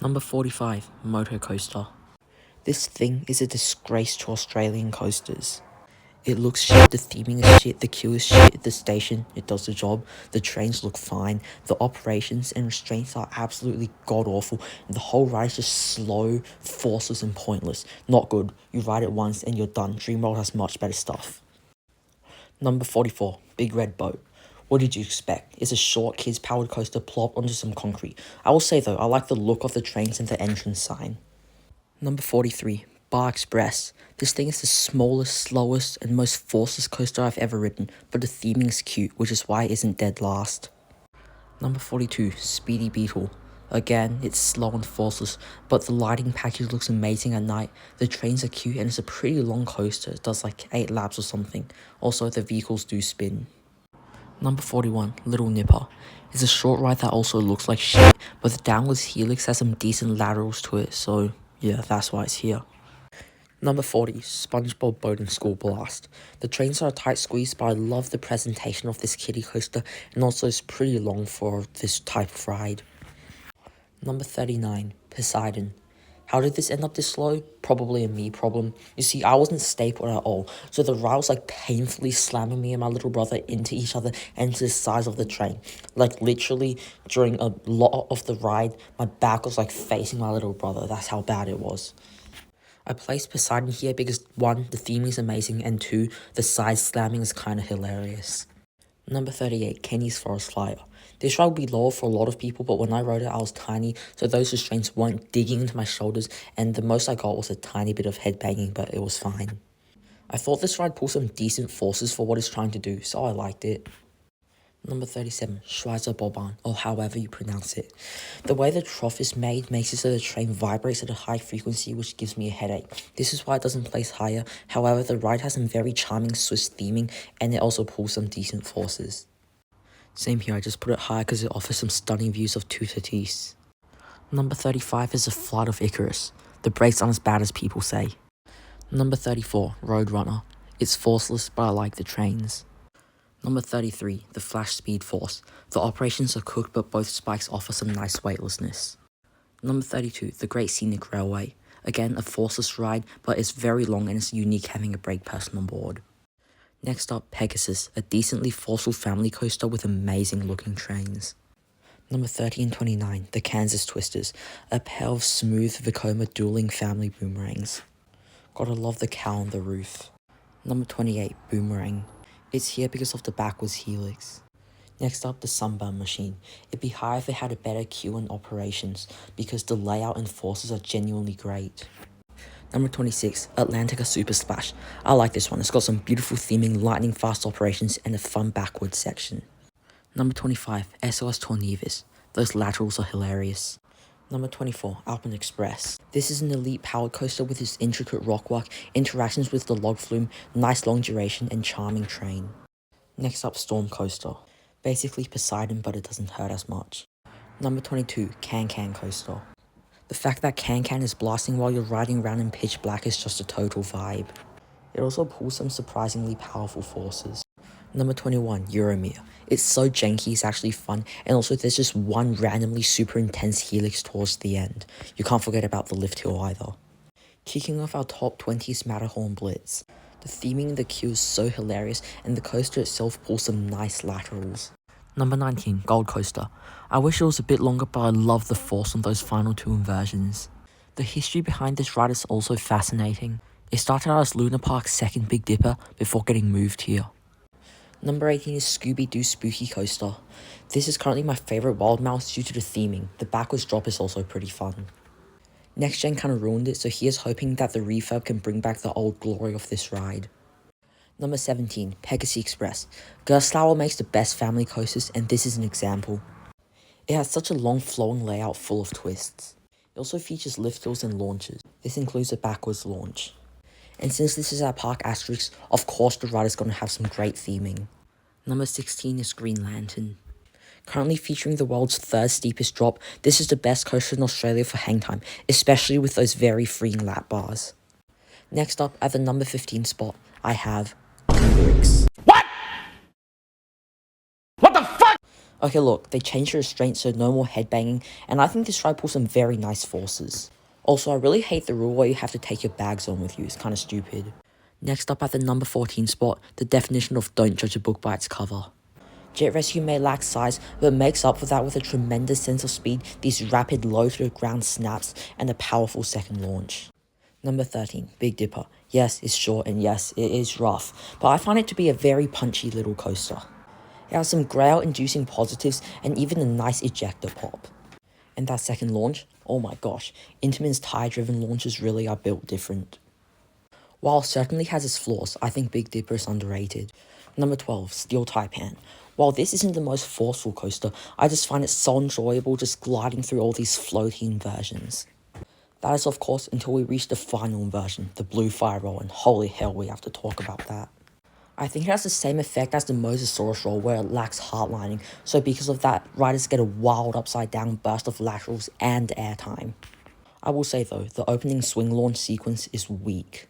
Number 45, Moto Coaster. This thing is a disgrace to Australian coasters. It looks shit, the theming is shit, the queue is shit, the station, it does the job, the trains look fine, the operations and restraints are absolutely god-awful, and the whole ride is just slow, forceless and pointless. Not good. You ride it once and you're done. Dreamworld has much better stuff. Number 44, Big Red Boat. What did you expect? It's a short kids-powered coaster plopped onto some concrete. I will say though, I like the look of the trains and the entrance sign. Number 43, Bar Express. This thing is the smallest, slowest, and most forceless coaster I've ever ridden, but the theming is cute, which is why it isn't dead last. Number 42, Speedy Beetle. Again, it's slow and forceless, but the lighting package looks amazing at night. The trains are cute and it's a pretty long coaster. It does like 8 laps or something. Also, the vehicles do spin. Number 41, Little Nipper. It's a short ride that also looks like shit, but the downwards helix has some decent laterals to it, so yeah, that's why it's here. Number 40, SpongeBob Boat and School Blast. The trains are a tight squeeze, but I love the presentation of this kiddie coaster, and also it's pretty long for this type of ride. Number 39, Poseidon. How did this end up this slow? Probably a me problem. You see, I wasn't stable at all, so the ride was like painfully slamming me and my little brother into each other and to the sides of the train. Like literally, during a lot of the ride, my back was like facing my little brother. That's how bad it was. I placed Poseidon here because 1, the theming is amazing, and 2, the side slamming is kinda hilarious. Number 38, Kenny's Forest Flyer. This ride would be lower for a lot of people, but when I rode it I was tiny, so those restraints weren't digging into my shoulders, and the most I got was a tiny bit of headbanging, but it was fine. I thought this ride pulled some decent forces for what it's trying to do, so I liked it. Number 37, Schweizer Bobbahn, or however you pronounce it. The way the trough is made makes it so the train vibrates at a high frequency, which gives me a headache. This is why it doesn't place higher. However, the ride has some very charming Swiss theming, and it also pulls some decent forces. Same here, I just put it higher because it offers some stunning views of Tatis. Number 35 is the Flight of Icarus. The brakes aren't as bad as people say. Number 34, Roadrunner. It's forceless, but I like the trains. Number 33, the Flash Speed Force. The operations are cooked, but both spikes offer some nice weightlessness. Number 32, the Great Scenic Railway. Again, a forceless ride, but it's very long and it's unique having a brake person on board. Next up, Pegasus, a decently forceful family coaster with amazing looking trains. Number 30 and 29, the Kansas Twisters, a pair of smooth Vekoma dueling family boomerangs. Gotta love the cow on the roof. Number 28, Boomerang. It's here because of the backwards helix. Next up, the Sunburn Machine. It'd be higher if it had a better queue and operations, because the layout and forces are genuinely great. Number 26, Atlantica Super Splash. I like this one. It's got some beautiful theming, lightning fast operations, and a fun backwards section. Number 25, SOS Tornevis. Those laterals are hilarious. Number 24, Alpine Express. This is an elite powered coaster with its intricate rockwork, interactions with the log flume, nice long duration, and charming train. Next up, Storm Coaster. Basically Poseidon, but it doesn't hurt as much. Number 22, Can Coaster. The fact that Can is blasting while you're riding around in pitch black is just a total vibe. It also pulls some surprisingly powerful forces. Number 21, Euromere. It's so janky, it's actually fun, and also there's just one randomly super intense helix towards the end. You can't forget about the lift hill either. Kicking off our top 20 is Matterhorn Blitz. The theming in the queue is so hilarious, and the coaster itself pulls some nice laterals. Number 19, Gold Coaster. I wish it was a bit longer, but I love the force on those final 2 inversions. The history behind this ride is also fascinating. It started out as Luna Park's second Big Dipper before getting moved here. Number 18 is Scooby-Doo Spooky Coaster. This is currently my favourite Wild Mouse due to the theming. The backwards drop is also pretty fun. Next Gen kinda ruined it, so here's hoping that the refurb can bring back the old glory of this ride. Number 17, Pegasus Express. Gerstlauer makes the best family coasters, and this is an example. It has such a long flowing layout full of twists. It also features lift hills and launches. This includes a backwards launch. And since this is our park asterisk, of course the ride is going to have some great theming. Number 16 is Green Lantern. Currently featuring the world's 3rd steepest drop, this is the best coaster in Australia for hang time, especially with those very freeing lap bars. Next up, at the number 15 spot, I have Bricks. What? What the fuck? Okay, look, they changed the restraint so no more headbanging, and I think this ride pulls some very nice forces. Also, I really hate the rule where you have to take your bags on with you, it's kinda stupid. Next up at the number 14 spot, the definition of don't judge a book by its cover. Jet Rescue may lack size, but makes up for that with a tremendous sense of speed, these rapid low-to-the-ground snaps, and a powerful second launch. Number 13, Big Dipper. Yes, it's short, and yes, it is rough, but I find it to be a very punchy little coaster. It has some growl-inducing positives, and even a nice ejector pop. And that second launch, oh my gosh, Intamin's tire-driven launches really are built different. While it certainly has its flaws, I think Big Dipper is underrated. Number 12, Steel Taipan. While this isn't the most forceful coaster, I just find it so enjoyable just gliding through all these floaty inversions. That is of course until we reach the final inversion, the Blue Fire Roll, and holy hell we have to talk about that. I think it has the same effect as the Mosasaurus roll where it lacks hardlining, so because of that, riders get a wild upside down burst of laterals and airtime. I will say though, the opening swing launch sequence is weak.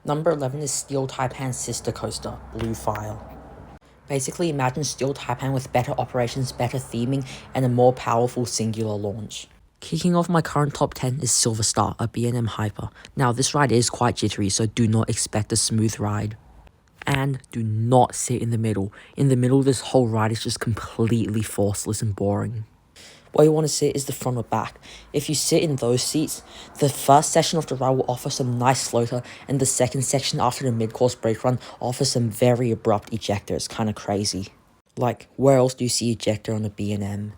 Number 11 is Steel Taipan's sister coaster, Blue Fire. Basically imagine Steel Taipan with better operations, better theming, and a more powerful singular launch. Kicking off my current top 10 is Silver Star, a B&M Hyper. Now this ride is quite jittery, so do not expect a smooth ride. And do not sit in the middle. In the middle, this whole ride is just completely forceless and boring. Where you want to sit is the front or back. If you sit in those seats, the first section of the ride will offer some nice floater, and the second section after the mid-course brake run offers some very abrupt ejector. It's kinda crazy. Like, where else do you see ejector on a B&M?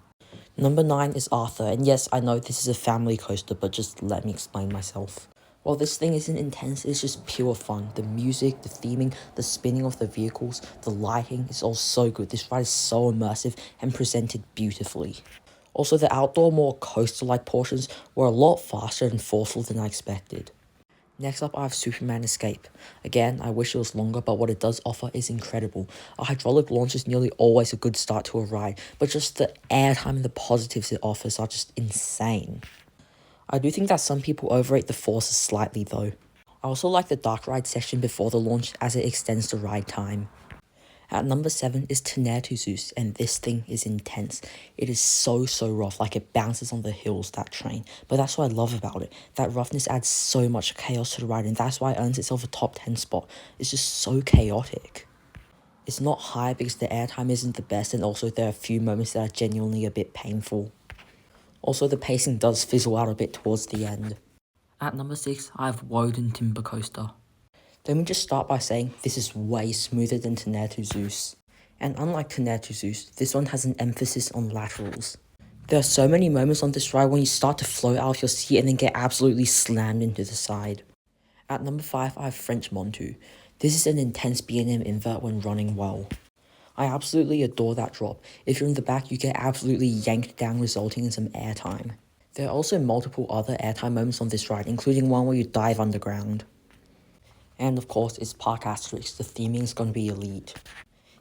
Number 9 is Arthur, and yes, I know this is a family coaster, but just let me explain myself. While this thing isn't intense, it's just pure fun. The music, the theming, the spinning of the vehicles, the lighting, it's all so good. This ride is so immersive and presented beautifully. Also, the outdoor, more coaster-like portions were a lot faster and forceful than I expected. Next up, I have Superman Escape. Again, I wish it was longer, but what it does offer is incredible. A hydraulic launch is nearly always a good start to a ride, but just the airtime and the positives it offers are just insane. I do think that some people overrate the forces slightly though. I also like the dark ride section before the launch as it extends the ride time. At number 7 is Tenertu Zeus, and this thing is intense. It is so rough, like it bounces on the hills, that train. But that's what I love about it. That roughness adds so much chaos to the ride, and that's why it earns itself a top 10 spot. It's just so chaotic. It's not high because the airtime isn't the best, and also there are a few moments that are genuinely a bit painful. Also, the pacing does fizzle out a bit towards the end. At number 6, I have Woden Timber Coaster. Let me just start by saying this is way smoother than Tenertu Zeus. And unlike Tenertu Zeus, this one has an emphasis on laterals. There are so many moments on this ride when you start to float out of your seat and then get absolutely slammed into the side. At number 5, I have French Montu. This is an intense B&M invert when running well. I absolutely adore that drop. If you're in the back, you get absolutely yanked down, resulting in some airtime. There are also multiple other airtime moments on this ride, including one where you dive underground. And of course, it's park asterisk, the theming is going to be elite.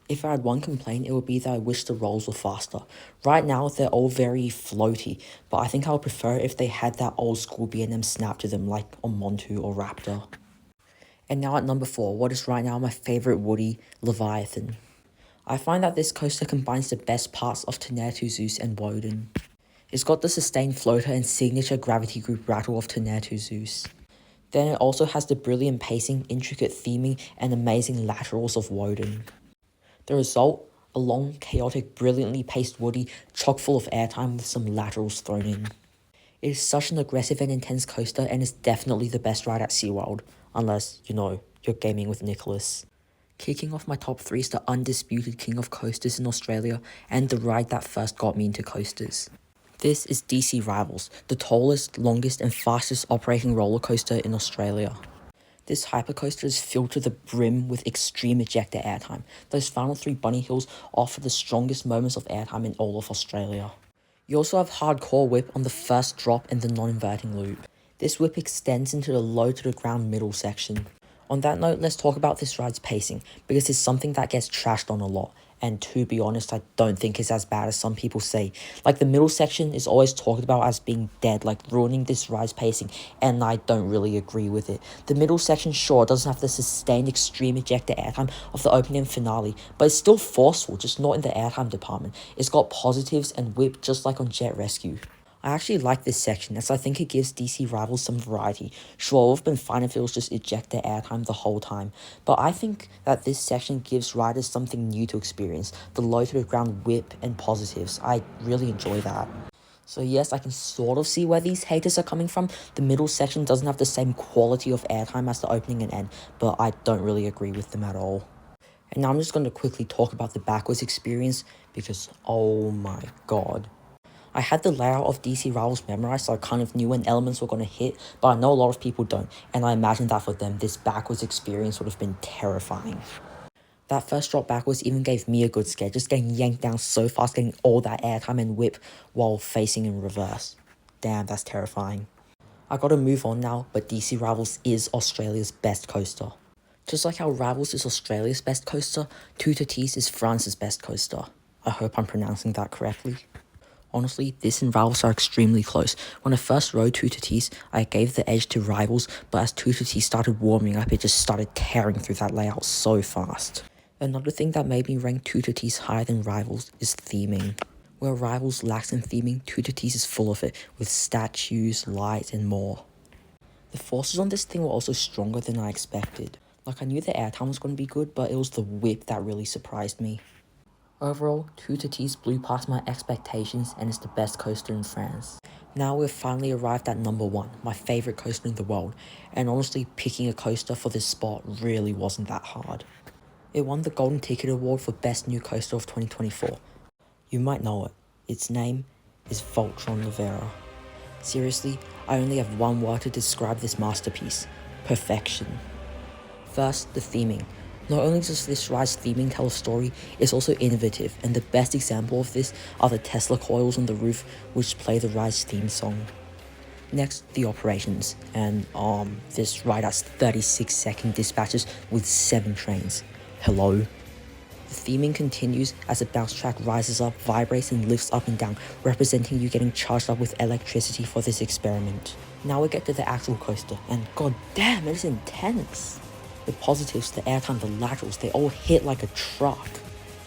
If I had one complaint, it would be that I wish the rolls were faster. Right now, they're all very floaty, but I think I would prefer if they had that old school B&M snap to them, like on Montu or Raptor. And now at number 4, what is right now my favourite Woody, Leviathan. I find that this coaster combines the best parts of Tenertu Zeus and Woden. It's got the sustained floater and signature gravity group rattle of Tenertu Zeus. Then it also has the brilliant pacing, intricate theming, and amazing laterals of Woden. The result? A long, chaotic, brilliantly paced Woody, chock full of airtime with some laterals thrown in. It is such an aggressive and intense coaster, and is definitely the best ride at SeaWorld, unless, you know, you're gaming with Nicholas. Kicking off my top 3 is the undisputed king of coasters in Australia, and the ride that first got me into coasters. This is DC Rivals, the tallest, longest, and fastest operating roller coaster in Australia. This hypercoaster is filled to the brim with extreme ejector airtime. Those final 3 bunny hills offer the strongest moments of airtime in all of Australia. You also have hardcore whip on the first drop and the non-inverting loop. This whip extends into the low to the ground middle section. On that note, let's talk about this ride's pacing, because it's something that gets trashed on a lot, And to be honest, I don't think it's as bad as some people say. Like, the middle section is always talked about as being dead, like ruining this ride's pacing, and I don't really agree with it. The middle section, sure, doesn't have the sustained extreme ejector airtime of the opening and finale, but it's still forceful, just not in the airtime department. It's got positives and whip, just like on Jet Rescue. I actually like this section, as I think it gives DC Rivals some variety. Sure, it would have been fine if it was just ejector airtime the whole time, but I think that this section gives riders something new to experience, the low to the ground whip and positives. I really enjoy that. So yes, I can sort of see where these haters are coming from. The middle section doesn't have the same quality of airtime as the opening and end, but I don't really agree with them at all. And now I'm just going to quickly talk about the backwards experience, because oh my god. I had the layout of DC Rivals memorized, so I kind of knew when elements were going to hit, but I know a lot of people don't, and I imagine that for them, this backwards experience would have been terrifying. That first drop backwards even gave me a good scare, just getting yanked down so fast, getting all that airtime and whip while facing in reverse. Damn, that's terrifying. I gotta move on now, but DC Rivals is Australia's best coaster. Just like how Rivals is Australia's best coaster, Two Tatis is France's best coaster. I hope I'm pronouncing that correctly. Honestly, this and Rivals are extremely close. When I first rode Two Tatis, I gave the edge to Rivals, but as Two Tatis started warming up, it just started tearing through that layout so fast. Another thing that made me rank Two Tatis higher than Rivals is theming. Where Rivals lacks in theming, Two Tatis is full of it, with statues, lights, and more. The forces on this thing were also stronger than I expected. Like, I knew the airtime was going to be good, but it was the whip that really surprised me. Overall, Two Tatis blew past my expectations and is the best coaster in France. Now we've finally arrived at number 1, my favourite coaster in the world, and honestly picking a coaster for this spot really wasn't that hard. It won the Golden Ticket Award for Best New Coaster of 2024. You might know it. Its name is Voltron Nevera. Seriously, I only have one word to describe this masterpiece: perfection. First, the theming. Not only does this ride's theming tell a story, it's also innovative, and the best example of this are the Tesla coils on the roof, which play the ride's theme song. Next, the operations, and this ride has 36-second dispatches with 7 trains. Hello? The theming continues as the bounce track rises up, vibrates, and lifts up and down, representing you getting charged up with electricity for this experiment. Now we get to the actual coaster, and god damn, it is intense! The positives, the airtime, the laterals, they all hit like a truck.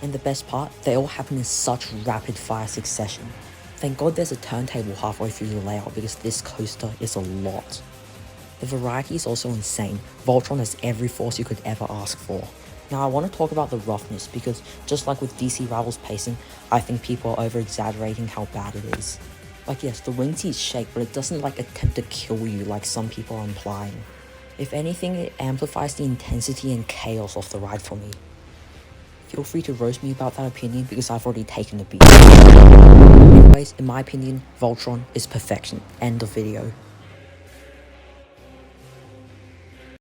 And the best part, they all happen in such rapid fire succession. Thank god there's a turntable halfway through the layout, because this coaster is a lot. The variety is also insane. Voltron has every force you could ever ask for. Now I want to talk about the roughness, because just like with DC Rivals pacing, I think people are over-exaggerating how bad it is. Like yes, the wing seats shake, but it doesn't like attempt to kill you like some people are implying. If anything, it amplifies the intensity and chaos of the ride for me. Feel free to roast me about that opinion, because I've already taken the beat. Anyways, in my opinion, Voltron is perfection. End of video.